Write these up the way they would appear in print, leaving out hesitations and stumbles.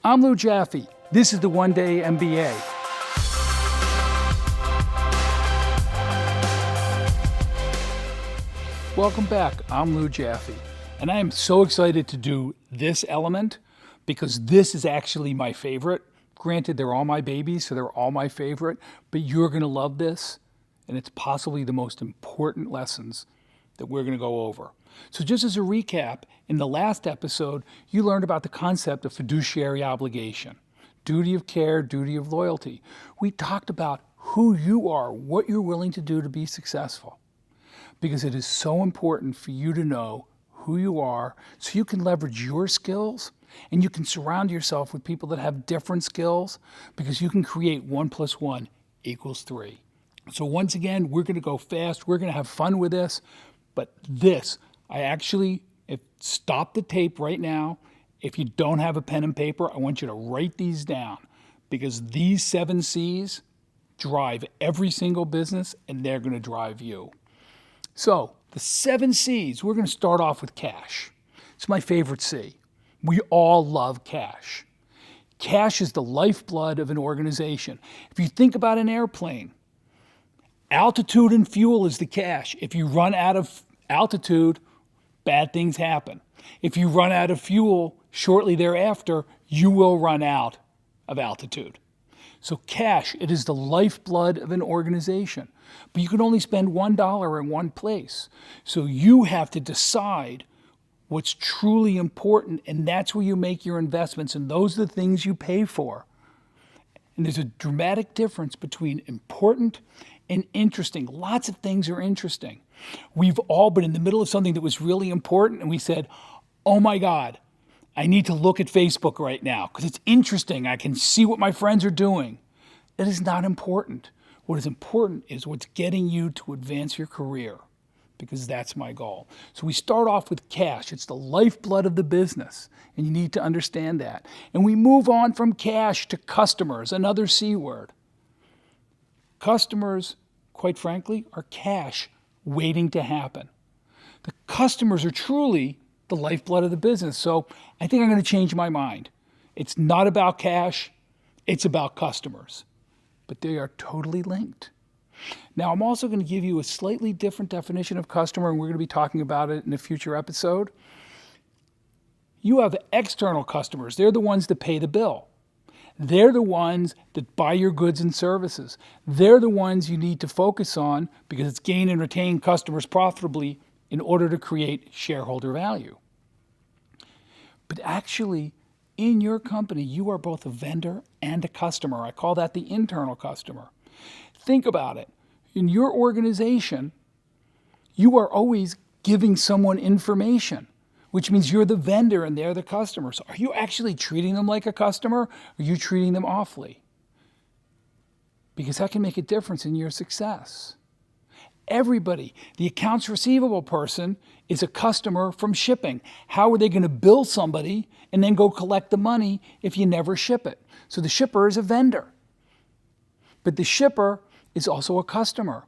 I'm Lou Jaffe. This is the One Day MBA. Welcome back. I'm Lou Jaffe, and I am so excited to do this element because this is actually my favorite. Granted, they're all my babies, so they're all my favorite, but you're going to love this, and it's possibly the most important lessons that we're going to go over. So just as a recap, in the last episode, you learned about the concept of fiduciary obligation, duty of care, duty of loyalty. We talked about who you are, what you're willing to do to be successful, because it is so important for you to know who you are so you can leverage your skills and you can surround yourself with people that have different skills because you can create 1 + 1 = 3. So once again, we're going to go fast. We're going to have fun with this. But this, stop the tape right now. If you don't have a pen and paper, I want you to write these down because these 7 C's drive every single business and they're going to drive you. So the 7 C's, we're going to start off with cash. It's my favorite C. We all love cash. Cash is the lifeblood of an organization. If you think about an airplane, altitude and fuel is the cash. If you run out of altitude, bad things happen. If you run out of fuel shortly thereafter, you will run out of altitude. So cash, it is the lifeblood of an organization. But you can only spend $1 in one place. So you have to decide what's truly important, and that's where you make your investments, and those are the things you pay for. And there's a dramatic difference between important and interesting. Lots of things are interesting. We've all been in the middle of something that was really important, and we said, oh my God, I need to look at Facebook right now because it's interesting. I can see what my friends are doing. That is not important. What is important is what's getting you to advance your career, because that's my goal. So we start off with cash. It's the lifeblood of the business, and you need to understand that. And we move on from cash to customers, another C word. Customers, quite frankly, are cash waiting to happen. The customers are truly the lifeblood of the business. So I think I'm going to change my mind. It's not about cash, it's about customers. But they are totally linked. Now, I'm also going to give you a slightly different definition of customer, and we're going to be talking about it in a future episode. You have external customers. They're the ones that pay the bill. They're the ones that buy your goods and services. They're the ones you need to focus on because it's gain and retain customers profitably in order to create shareholder value. But actually, in your company, you are both a vendor and a customer. I call that the internal customer. Think about it. In your organization, you are always giving someone information, which means you're the vendor and they're the customer. So are you actually treating them like a customer, or are you treating them awfully? Because that can make a difference in your success. Everybody, the accounts receivable person is a customer from shipping. How are they going to bill somebody and then go collect the money if you never ship it? So the shipper is a vendor. But the shipper is also a customer,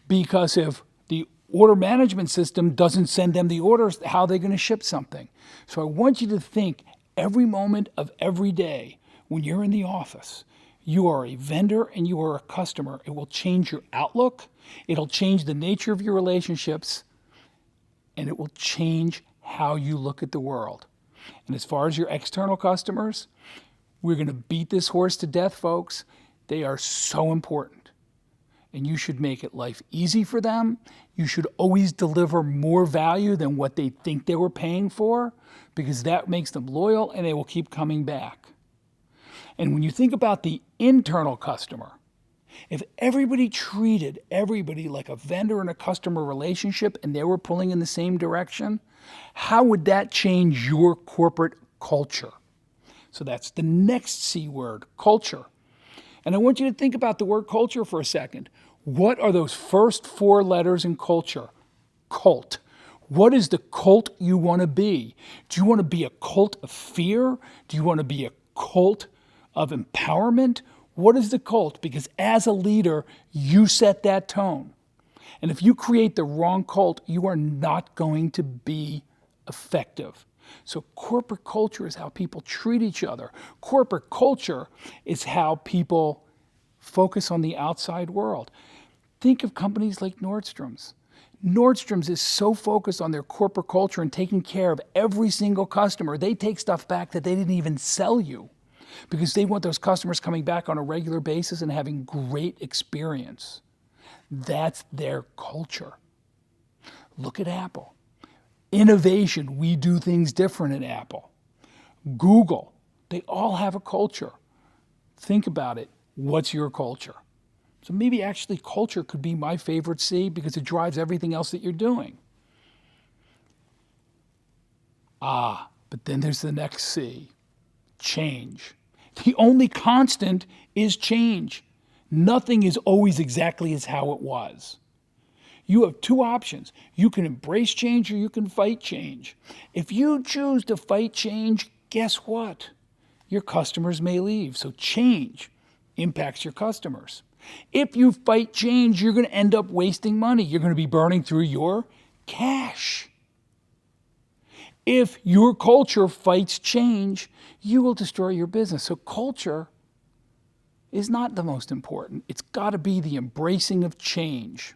because if the order management system doesn't send them the orders, how are they going to ship something? So I want you to think every moment of every day when you're in the office, you are a vendor and you are a customer. It will change your outlook. It'll change the nature of your relationships, and it will change how you look at the world. And as far as your external customers, we're going to beat this horse to death, folks. They are so important. And you should make it life easy for them. You should always deliver more value than what they think they were paying for, because that makes them loyal and they will keep coming back. And when you think about the internal customer, if everybody treated everybody like a vendor and a customer relationship and they were pulling in the same direction, how would that change your corporate culture? So that's the next C word, culture. And I want you to think about the word culture for a second. What are those first 4 letters in culture? Cult. What is the cult you want to be? Do you want to be a cult of fear? Do you want to be a cult of empowerment? What is the cult? Because as a leader, you set that tone. And if you create the wrong cult, you are not going to be effective. So corporate culture is how people treat each other. Corporate culture is how people focus on the outside world. Think of companies like Nordstrom's. Nordstrom's is so focused on their corporate culture and taking care of every single customer. They take stuff back that they didn't even sell you because they want those customers coming back on a regular basis and having great experience. That's their culture. Look at Apple. Innovation, we do things different at Apple. Google, they all have a culture. Think about it. What's your culture? So maybe actually culture could be my favorite C because it drives everything else that you're doing. But then there's the next C, change. The only constant is change. Nothing is always exactly as how it was. You have two options. You can embrace change or you can fight change. If you choose to fight change, guess what? Your customers may leave. So change impacts your customers. If you fight change, you're going to end up wasting money. You're going to be burning through your cash. If your culture fights change, you will destroy your business. So culture is not the most important. It's got to be the embracing of change.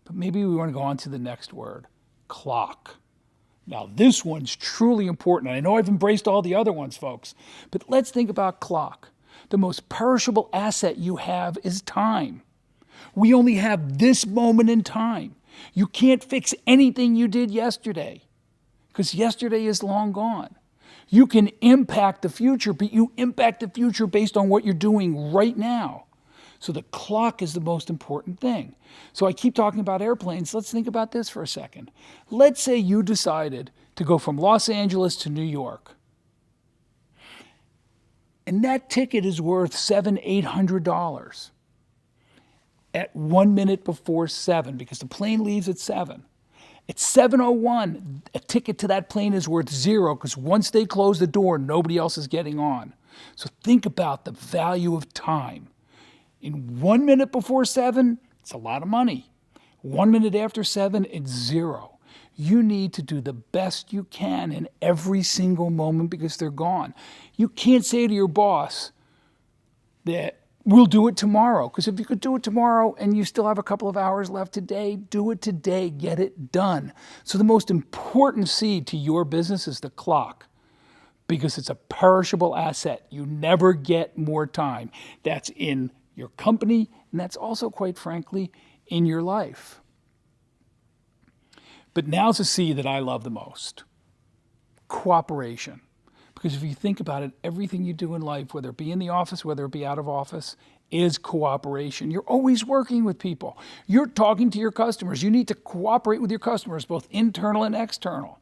But maybe we want to go on to the next word, clock. Now, this one's truly important. I know I've embraced all the other ones, folks, but let's think about clock. The most perishable asset you have is time. We only have this moment in time. You can't fix anything you did yesterday because yesterday is long gone. You can impact the future, but you impact the future based on what you're doing right now. So the clock is the most important thing. So I keep talking about airplanes. Let's think about this for a second. Let's say you decided to go from Los Angeles to New York. And that ticket is worth $700, $800 at 1 minute before 7 because the plane leaves at 7. At 7:01, a ticket to that plane is worth 0 because once they close the door, nobody else is getting on. So think about the value of time. In 1 minute before 7, it's a lot of money. 1 minute after 7, it's 0. You need to do the best you can in every single moment because they're gone. You can't say to your boss that we'll do it tomorrow, because if you could do it tomorrow and you still have a couple of hours left today, do it today, get it done. So the most important seed to your business is the clock, because it's a perishable asset. You never get more time. That's in your company, and that's also, quite frankly, in your life. But now's the C that I love the most, cooperation. Because if you think about it, everything you do in life, whether it be in the office, whether it be out of office, is cooperation. You're always working with people. You're talking to your customers. You need to cooperate with your customers, both internal and external.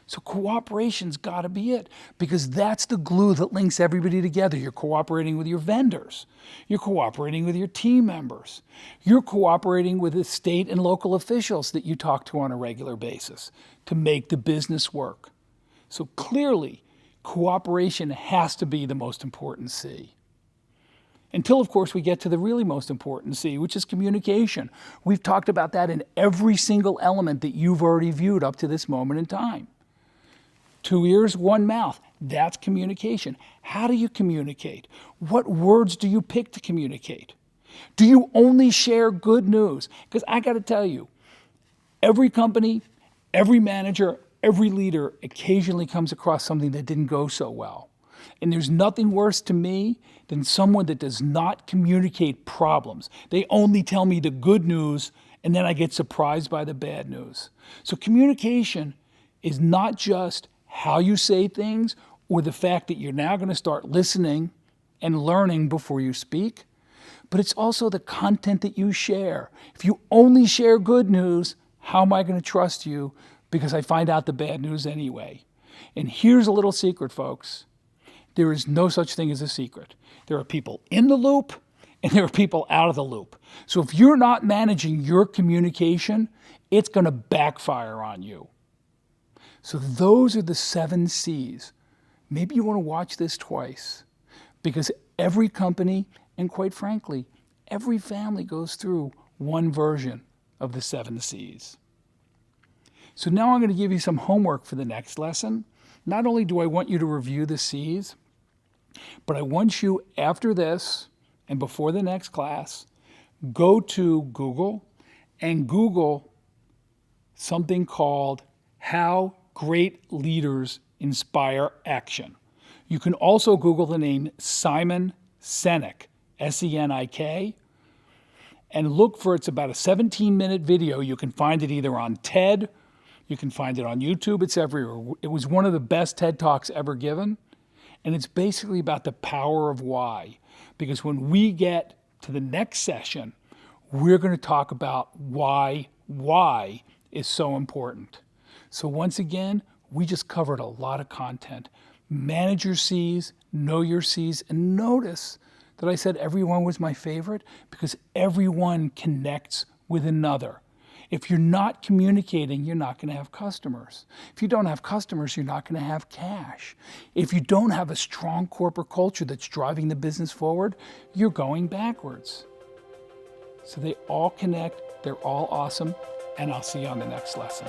So cooperation's got to be it, because that's the glue that links everybody together. You're cooperating with your vendors. You're cooperating with your team members. You're cooperating with the state and local officials that you talk to on a regular basis to make the business work. So clearly, cooperation has to be the most important C. Until, of course, we get to the really most important C, which is communication. We've talked about that in every single element that you've already viewed up to this moment in time. 2 ears, 1 mouth. That's communication. How do you communicate? What words do you pick to communicate? Do you only share good news? Because I got to tell you, every company, every manager, every leader occasionally comes across something that didn't go so well. And there's nothing worse to me than someone that does not communicate problems. They only tell me the good news, and then I get surprised by the bad news. So communication is not just how you say things or the fact that you're now going to start listening and learning before you speak, but it's also the content that you share. If you only share good news, how am I going to trust you? Because I find out the bad news anyway. And here's a little secret, folks. There is no such thing as a secret. There are people in the loop and there are people out of the loop. So if you're not managing your communication, it's going to backfire on you. So those are the 7 C's. Maybe you want to watch this twice, because every company, and quite frankly, every family goes through one version of the 7 C's. So now I'm going to give you some homework for the next lesson. Not only do I want you to review the C's, but I want you, after this and before the next class, go to Google and Google something called How Great Leaders Inspire Action. You can also Google the name Simon Sinek, S-E-N-I-K, and look for, it's about a 17-minute video. You can find it either on TED, you can find it on YouTube, it's everywhere. It was one of the best TED Talks ever given, and it's basically about the power of why. Because when we get to the next session, we're going to talk about why is so important. So once again, we just covered a lot of content. Manage your C's, know your C's, and notice that I said everyone was my favorite because everyone connects with another. If you're not communicating, you're not going to have customers. If you don't have customers, you're not going to have cash. If you don't have a strong corporate culture that's driving the business forward, you're going backwards. So they all connect, they're all awesome, and I'll see you on the next lesson.